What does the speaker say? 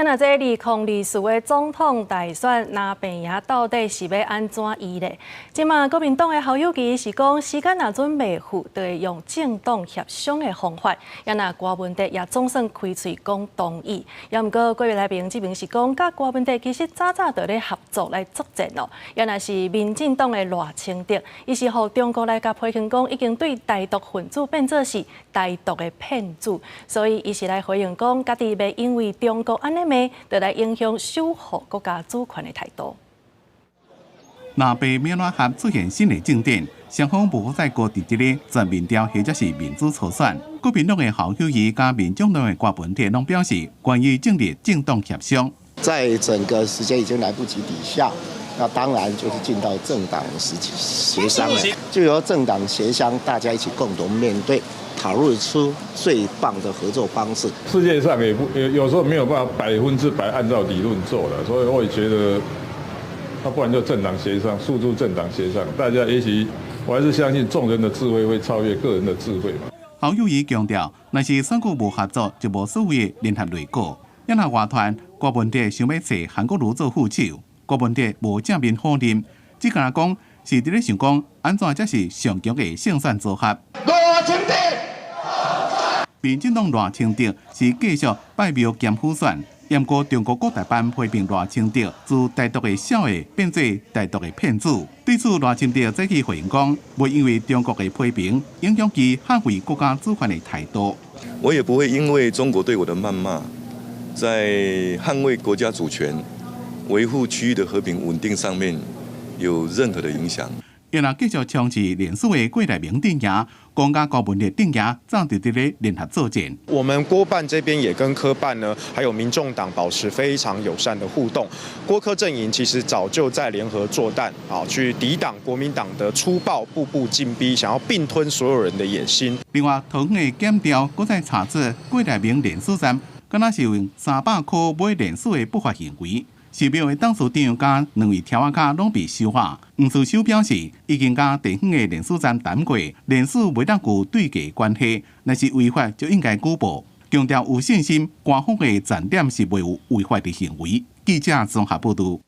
那这2024的总统大选，那病赢到底是要安怎议呢？即马国民党的侯友宜是讲，时间若准未赴，就会用政党协商的方法。那郭文哲也总算开嘴讲同意。毋过几位来宾这边是讲，甲郭文哲其实早就咧合作来作战咯。那是民进党的赖清德，伊是互中国来甲批评讲，已经对台独分子变作是台独的骗子，所以伊是来回应讲，家己袂因为中国安尼。就来影响守护国家主权的态度。若被缅甸合出现新的政点，双方无再搁伫这个全面调或者是民主初选。国民党的侯友宜加民众党的郭文哲拢表示，关于建立政党协商，在整个时间已经来不及底下，那当然就是进到政党协商了，就由政党协商，大家一起共同面对。讨论出最棒的合作方式。世界上有时候没有办法100%按照理论做的，所以我也觉得，那不然就政党协商，诉诸政党协商，大家也许我还是相信众人的智慧会超越个人的智慧嘛。侯友宜强调，若是选举无合作，就无所谓的联合内阁。因那外团郭文哲想要找韩国瑜做副手，郭文哲无正面否认，只敢讲是伫咧想讲安怎才是上强的胜算组合。民进党赖清德是继续拜庙兼辅选，不过中国国台办批评赖清德自台独的小的变做台独的骗子。对此，赖清德再去回应讲，袂因为中国的批评影响其捍卫国家主权的态度。我也不会因为中国对我的谩骂，在捍卫国家主权、维护区域的和平稳定上面有任何的影响。因若继续冲刺连署的郭台铭镇压，公家高文的镇压，早就伫咧联合作战。我们郭办这边也跟科办呢，还有民众党保持非常友善的互动。郭科阵营其实早就在联合作战，去抵挡国民党的粗暴、步步进逼，想要并吞所有人的野心。另外，桃园的检调，搁再查出郭台铭连署站，敢若是用300块买连署的不法行为。市庙的董事长甲2位条仔卡拢被收下。黄士修表示，已经甲地方的连署站谈过，连署袂当具对价关系，若是违法就应该举报。强调有信心，官方的站点是袂有违法的行为。记者综合报道。